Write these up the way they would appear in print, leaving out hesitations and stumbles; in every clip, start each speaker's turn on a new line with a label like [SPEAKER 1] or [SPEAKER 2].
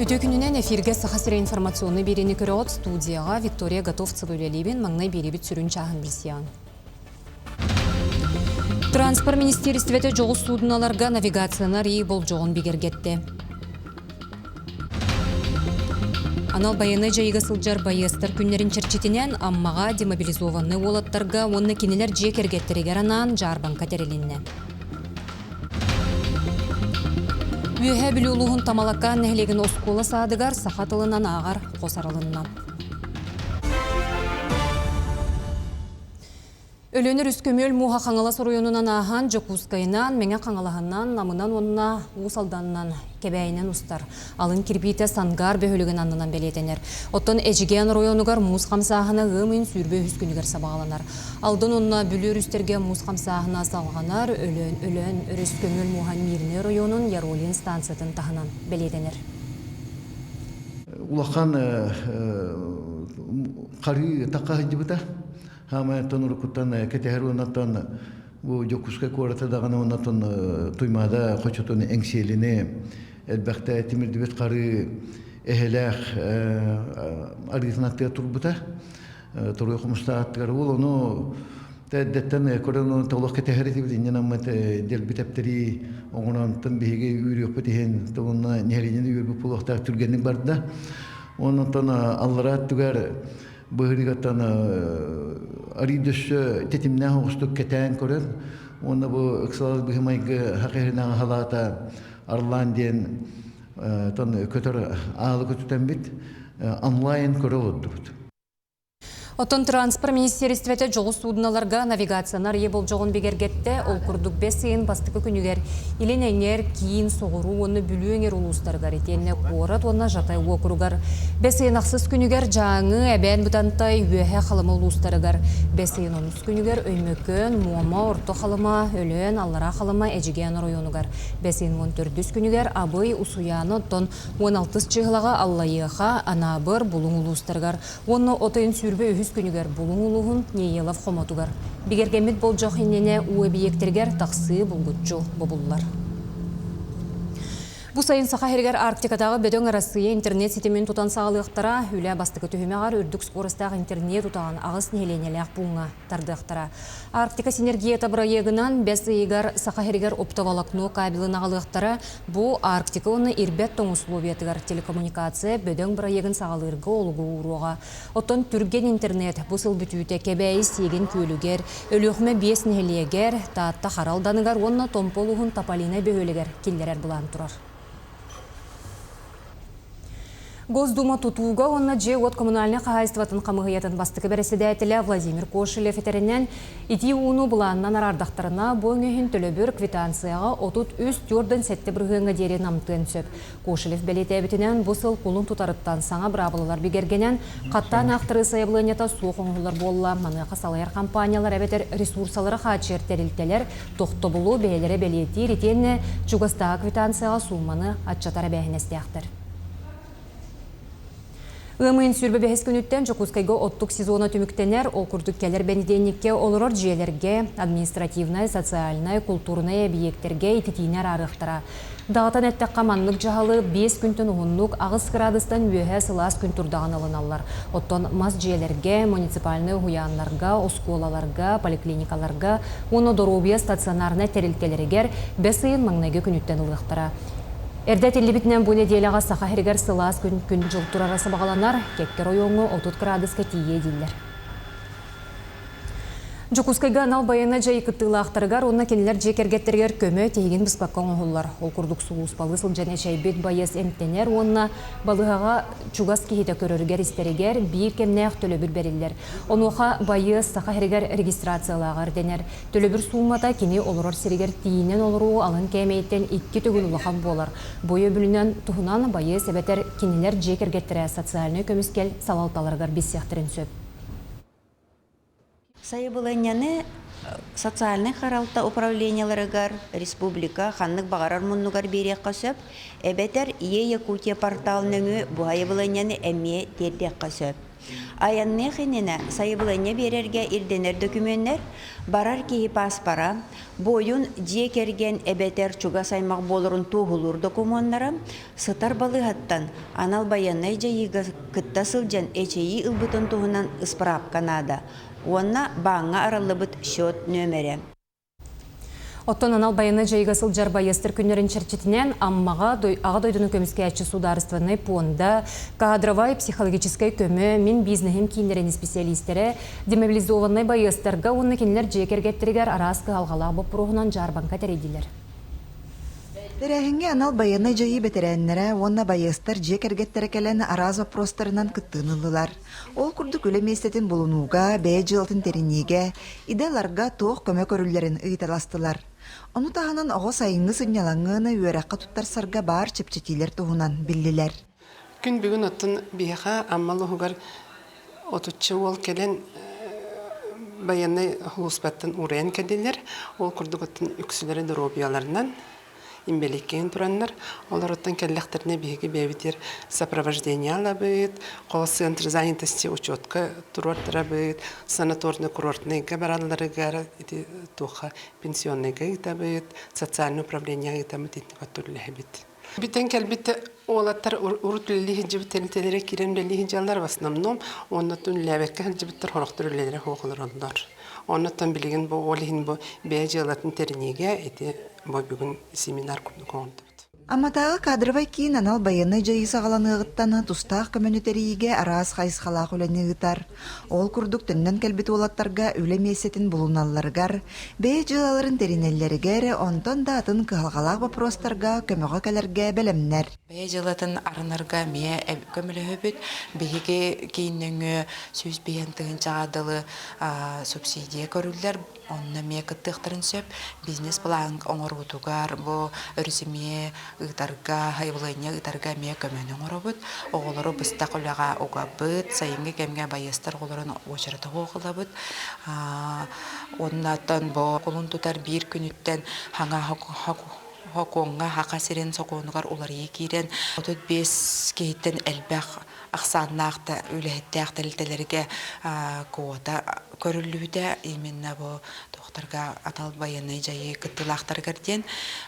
[SPEAKER 1] Үтөкүнүнен эфирге сахасыра информационный берени көрөт студияга Виктория Готовцева үлелебен маңнай беребит сүрүн чағын білсиян. Транспорт министерствете жоғы судыналарга навигациянар ий бол жоғын бігергетті. Анал баяны жайыға сылжар байыстар күнлерін черчетінен аммаға демобилизованны олаттарға онны кенелер жекергеттерегер анан жарбан катерелінне. Үйе білі ұлығын тамалакан нәхлеген оскола садыгар сақатылынан ағар қосарылынна. Өлөнір үскөмөл муға қаңала сұройынынан ағын Жокускайынан, мәңе қаңалағынан, намынан онына ұсалданынан, кебәйінен ұстар. Алын кирбейті сангар бөхіліген анынан белетенер. Оттан әжіген ройонугар мұз қамсағына ғымын сүрбе үскінігер сабағаланар. Алдын онына бүлір үстерге мұз қамсағына салғанар, өлөн өріскөмөл муған миріне ройонун Яролин станциятын тағынан белетенер.
[SPEAKER 2] Улахан қары таққа жібіта. Хама тонур куттан кетехер оннаттан бу Жокускай кората даганы оннаттан туймада хочотун эңселине элбәхтә тимирдибет кары эхелах аргизнатта турбута туры хумстаттар ул ону тәддәттән корон толок кетехер дибин намат дел битептери оңонтан биге үрөп битен тонна неринен үрөп пулохта түргенник барда оннан аллара түгәр Быгыригаттан аридыш тетимнә хостук кетән көрән, оны бу иксалар бихмайгы хакыйрына халата Ирландиен тон көтөр алы көтүтән бит онлайн көрөлөдү.
[SPEAKER 1] Оттон транспорт министерствете жоғы судыналарга навигациянар е бол жоғын бегергетте, ол күрдік бесейін бастықы күнігер илен әңер, кейін соғыру, оны бүлі өңер ұлыстарғар етенне қорат, оны жатай оқыруғар. Бесейін ақсыз күнігер жаңы әбән бұтантай өйе қалымы ұлыстарығар. Бесейін оныз күнігер өймөкін, муама, орто қалыма, өлен, аллара қалыма әжіген ройонуғар. Бесейін 14 күнігер абый ұсуяны оттон 16 чығылаға аллайыға анабыр бұлың ұлыстарғар. Оны отайын сүрбе күнігер бұлың ұлығын нейелав қоматуғар. Бігергемет бол жоқ инене уы биектергер тақсы бұлғытчу бұбылылар. Бұ сайын сақа хергер Арктикадағы бөдөң арасыйы интернет сетемен тұтан сағылықтара үлі бастықы түхімеғар үрдік скорыстағы интернет тұтаған ағыз нейленелек бұңға тардықтара. Арктика синергия табыра егінан бәс егер сақа хергер оптовалакну кабелін ағылықтара бұ Арктика оны ирбет тоң условиятығар телекоммуникация бөдөң бұра егін сағылырғы олығы ұруға. Оттан түрген интернет бұсыл бүтүйте кебәйі сеген көлігер, өліғме бес нейелегер, таатта харалданығар, онына томполуғын тапалина бөхөлігер келдерер бұлан тұрар. Госдума тутуга онна же от коммунальный хозяйствотын камыгыятын бастыкы береседәтеле Владимир Кошелев етеренен ити уну буланнан арардақтарына боңөһүн төлөбөр квитанцияға отут үст jordan сетте бұрғыңа дері намтын сөп. Кошелев белетебітінен бұсыл кулын тутарыттан саңа бравылылар бігергенен қаттан ақтыры сайыблынета соқоңғылар болла. Маны қасалайыр компаниялар әбетер ресурсалары қачер тәрілтелер тоқты бұлу бәйлері белеті ретенне чугастағы квитанцияға сумманы атчатары бәйінестіяқтыр. Өмін сүрбі бәхес күніттен Жокускайға оттық сезона түміктенер, ол күрдік кәлер бәнеденікке олырыр жиелерге, административнай, социальнай, культурнай объекттерге ететейнер арықтыра. Дағатан әттәк қаманлық жағалы 5 күнтін ұғынлық ағыз қырадыстан өйе сылас күн тұрдаған алыналар. Оттон мас жиелерге, муниципальны ұғыянларға, осколаларға, поликлиникаларға, оны доробия стационарына тәрілтелерігер 5 айын маңнайғы күніттен ұлықтыра. Эрдәт иллибитнен бұны делеға сақа хергер сылас күн жылтыр арасы бағаланар, кеккер ойоңы 30 градуска тие дейілер. Жокускайга анал баяна жай кыттылы ақтарығар, онна кенелер жекергеттергер көмі тейген біспаққан оғылар. Ол күрдік сұлуыс балысыл және шайбет байыз әмттенер, онна балығаға чугас кейті көріргер істерігер, бір кемнәқ төлөбір берілер. Онуға байыз сақа хергер регистрациялағар денер. Төлөбір суымата кені олырыр серігер тиінен олыру алын кәмейттен 2 түгіл ұлақан болар. Бойы бүлінен тұхынан байыз әбетер кенелер жекергеттері социальны көміскел салалталарғар бесияқтырын сөп.
[SPEAKER 3] Сайыбылыняны социальный харалта управленияларыгар республика ханнык багарар муннугар берекка сөп, эбетер Якутия порталының бұхайыбылыняны әме тердекка сөп. Аянны хинене сайыбылыне берерге ирденер документер, барар киһи паспара, бойун дие керген эбетер чуга саймак болурун туğulur документтара, сытар балыгаттан анал баяннай жайыга кытта сылжан эчеи ылбытын туһунан ысправка нада. Онна баңа араллыбыт счет нөмере.
[SPEAKER 1] Оттон анал баяны жайгасыл жарбайыстыр күнерін чертетінен аммаға аға дойдыны көміске әтші сударственный понда, кадровай психологическай көмі, мен бизнесім кейінерін специалистері, демобилизованный байыстырға оны кенілер жекергеттірігер араскы алғалақ боп бұрғынан жарбанка тәрейділер.
[SPEAKER 4] Тәрәхінге анал баяны жайы бетерәннәрі, онна байыстар жекергеттері кәләні араз вопростарынан күттінылылар. Ол күрдік өлеместетін болынуға, бәй жылтын терінеге, идаларға тоқ көмек өрілерін ұйталастылар. Оны тағынан оғы сайыңғы сынялаңғыны үйераққа туттар сарға бар чепчетилер туғынан білділер.
[SPEAKER 5] Күн бүгін оттын бияға аммалы ғығар отучы ол келен баяны ғұлыспаттын ұрайын кәделер. Ол күрдік оттын үксілері дұробияларынан имбеликкен тұраннар. Олар оттын кәлләқтеріне бейгі бәвітер сопровождение алабыд, қол центр занятости учетка тұрортыра бұд, санаторный курортный баралары ғара, туға пенсионный ғайта бұд, социальный управление ғайта мұтетіні көттірлі әбет. Бітен кәлбетті олаттар ұрытылі хиджі тәлітелері керемлі хиджалар басынамном, оннатын ләбәкке хиджібіттір хорықтыр үлелері хоғылыр олар. Оннаттан білеген бұл олығын бұл бәйжі алатын терінеге әті бұл бүгін семинар күрдік оңды.
[SPEAKER 4] Аматағы кадровай кейін анал баяны жайы сағаланығыттаны тұстақ коммунитериге араз қайысқалақ өләні ғытар. Ол күрдік түннен кәлбеті олаттарға өлем есетін бұлыналарғар, бәй жылаларын теринеллерігер, онтан да атын қығалғалақ вопростарға көміға кәлерге бәлемнер.
[SPEAKER 6] Бәй жылатын арынарға мие көмілі өбіт, бейге кейінніңі сөз бейентігін жағадылы субсидия көрілдер, онына мие күттіқтірін сөп, бизнес план оңырғытуғар, бұл өрісіме ытарға, хайбылыне ытарға мие көмінің ұрабыт, оғылары бұста қолаға оғабыт, сайынғы кәмге байыстар оларын очыраты оғылабыт. Оннаттан бұл қолын тұтар бір күніттен хаңа хақуңға хақа серен соқуынығар олар екерен. Отыт бес кейттен әлбәқ ақсаннақты өліхетті ақталітелерге қуата көрілуді. Именно бұл тоқтарға атал баяны жайы күттілақтарғар ден.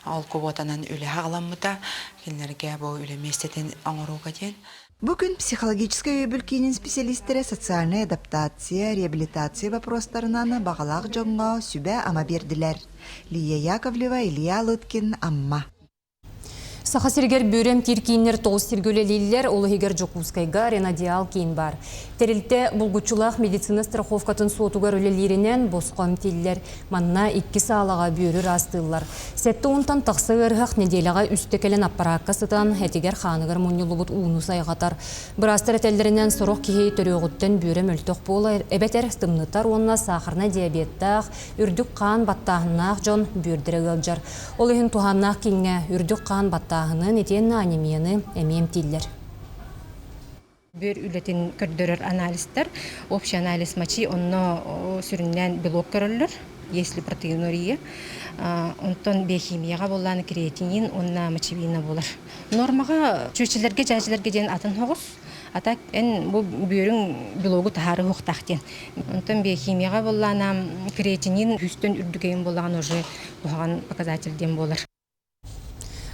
[SPEAKER 6] Ол қуатанан өлі ағаламыда, келінерге бұл өлеместетін аңыруға ден.
[SPEAKER 4] Бүгін психологическая өбілкейінің специалистері социальная адаптация, реабилитация вопростарынан бағалақ жоңға сүбә ама берділер. Лия Яковлева, Илья Лыткин, Амма.
[SPEAKER 1] Сахасергер бөрем тиркейінер тоғыз сергөлелейлер олығығыр Жокускайға ренадиал кейін бар. Терілте бұлғычулақ медицина страховкатын сотуғар өлелерінен босқам телілер манна 2 сағалаға бөрі растылар. Сәтті онтан тақсы ғырғақ неделіға үстекелен аппараққа сытан әтегер қанығыр мұнылы бұд уыну сайғатар. Бірастыр әтелдерінен сұрық кейі төріғыттен бөрем өлтіқ болы әбәтер стымнытар онына сақырна диабеттақ, үрдік қан баттағынақ жон бөрдірі ғылжар. Олығын туғаннақ кейінге үрдік қан баттағының етен анемияны әмем тиллер.
[SPEAKER 7] Бер үлетін көрдірір анализтер, общий анализ мочи, онно сүрінен белок көрілер, если протеинурия, онтон биохимияға боланы креатинин, онна мочевина болар. Нормаға чөчелерге, жәжілерге ден атын хоғыз, атак ән бұл бөрің белогы тахары хоқтақтен. Онтон биохимияға боланы креатинин үстін үрдігейін болаған уже бұған показательден болар.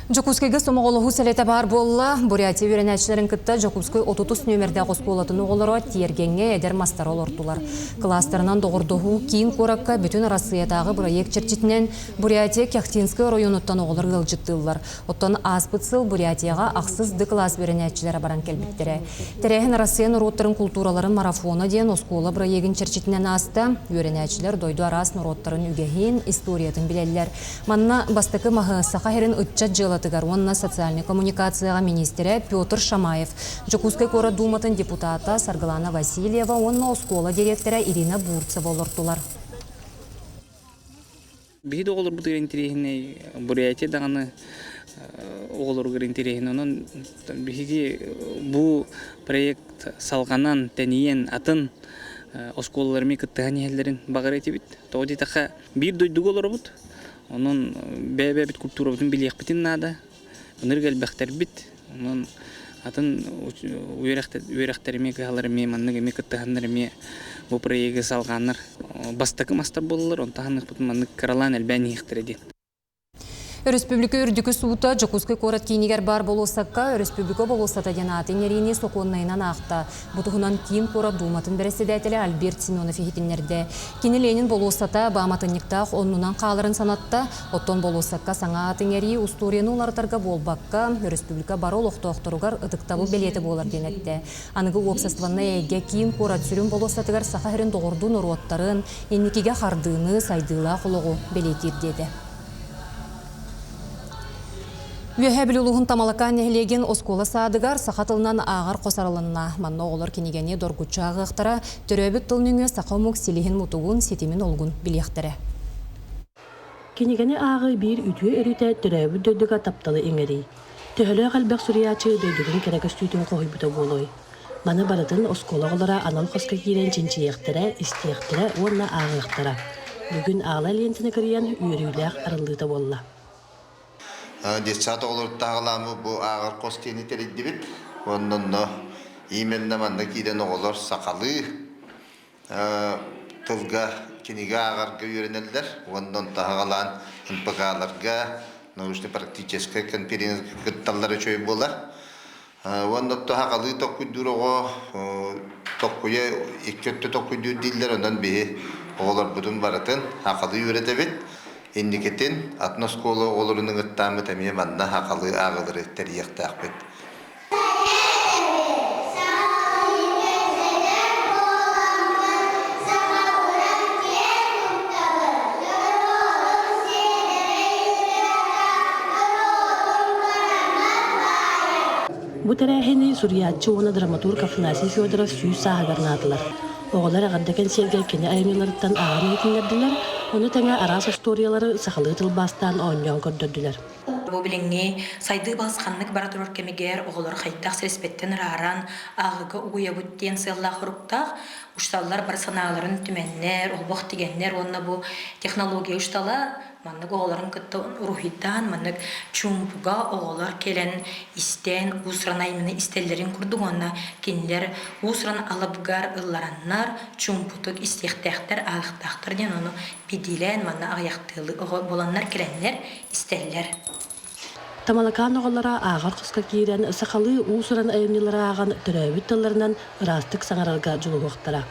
[SPEAKER 1] Жокускайга сомоголоху сәлеті бар болла, Бурятия үйренәтшілерін күтті Жокускай 30 нөмірді қосқолатын оғылары тергенге әдер мастар олырдылар. Кластерынан доғырдығы кейін қораққа бүтін Россиятағы проект черчетінен Бурятия Кяхтинскай районыттан оғылыр ғылжыттылар. Оттан аспытсыл Бурятияға ақсызды класс үйренәтшілері баран келбеттері. Тәрәхін Россиян роттарын культураларын марафоны ден оскола проегін черчетінен асты, үйренәтшілер дойду арас роттарын үгехин историятын білелер. Манна бастықы мағы сақахерін үтчат жылы Онна социальный коммуникацияға министері Петр Шамаев, Жокускай кора думатын депутата Саргалана Васильева, онна оскола директора Ирина Бурцева олыртылар.
[SPEAKER 8] Биһиде олар бу интерехне Бурятия даганы олар интерехне онон биһиге бу проект салганан тениен атын осколаларми кыттыганелерин багар этибит. Тоди таха бир дойдуг олар бут. Onun bebek kültürü bütün bilik bitin nada. Onur gel bekler bit. Onun атын үйрәхтеріме кығаларыме, манныгыме кыттығандарыме бұл проегі салғаныр бастықы мастар болылар, онтағанық бұтын маннык каралан әлбәні ектіреді.
[SPEAKER 1] Республика үрдікі суыта Жокускай корат кейнігер бар болосаққа республика болосата денатын еріне соқуыннайынан ақта. Бұтығынан киім корат думатын біресідәтілі Альберт Семенов ехетінлерді. Кені Ленин болосата баматынниқтақ оннынан қалырын санатта, оттон болосаққа саңа атын ері усторияны олартарға болбаққа республика барол оқты-оқтыруғар ұтықтабыл белеті болар денетті. Анығы обществанна әйге киім корат сүрін болосатығар сақахырын доғырдың ұруаттарын, еннекеге қардыны сайдыла құлығы белетір деді. Үйәбілілуғын тамалақан нәхілеген оскола садығар сақатылынан ағар қосарылынна манна олар кенегені доргучағы ақтара түрәбіт тылныңы сақамук селихін мұтуғын сетімін олғын білектірі.
[SPEAKER 9] Кенегені ағы бір үтіе өріте түрәбіт дөйдіға тапталы еңері. Төхілі қалбақ сүриячы дөйдігін керекіс түйтін қойы бұта болой. Маны барытын оскола олара анал қосқа кейрен чинчи ектірі, істі ектірі, онна ағы ектірі. Бүгін ағла лентіні кірген үйіріләқ арылыта болла.
[SPEAKER 10] Детсат олырттағыламы бұл ағыр қос тені тереді бет. Ондан именно манда кейден оғылар сақалы тылға кенеге ағырға үйренелдер. Ондан тағалан НПК-ларға, научно-практический конференция күтталары чөй болар. Ондан тағалы тоққүйдіруға, тоққүйе, еккетті тоққүйдір дейлер, ондан бейі оғылар бұдың баратын ақалы үйреті бет. Индикетин атносколы оларының ыттамы тәмие манна хақалы ағылыры тәрияқты ақпет.
[SPEAKER 9] Бұтара әхені Сүриятчы оны драматург Афанасий Федоров сүйіз сағадарнадылар. Оғылар ағаддакен сергер кені айымеларыттан ағаны етіндерділер, оны тәңе арас историялары сақалы тылбастан оңнан көрдірділер.
[SPEAKER 11] Бұл біліңе сайды басқанлық баратырор кемегер оғылар қайттақ среспеттен раран ағығы ұғыя бүттен сыллақ ұрықтақ ұшталар бар саналарын түменнер, олбақ дегеннер, онына бұл технология ұштала маннык оғыларын күтті рухиттан, маннык чумпуға оғылар келен истен, ұсыран аймыны истелерін күрдік онына кенлер ұсыран алыбғар ұллараннар, чумпутық истектәқтер, ағықтақтыр ден оны бедилен, манны аяқтылы боланнар келенлер истеллер.
[SPEAKER 9] Тамалакан оғылара ағар қысқа кейрен сақалы ұсыран айымнылары аған түрәуіт тылларынан ұрастық саңарарға жылы оқтара.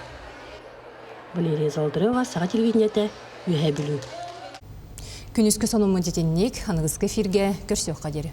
[SPEAKER 9] Валерия Золотарева, Саға телевидениеті, Үйәбілу.
[SPEAKER 1] Күнүскө сонумун жетенник, анығызғы эфирге көрсөк қадері.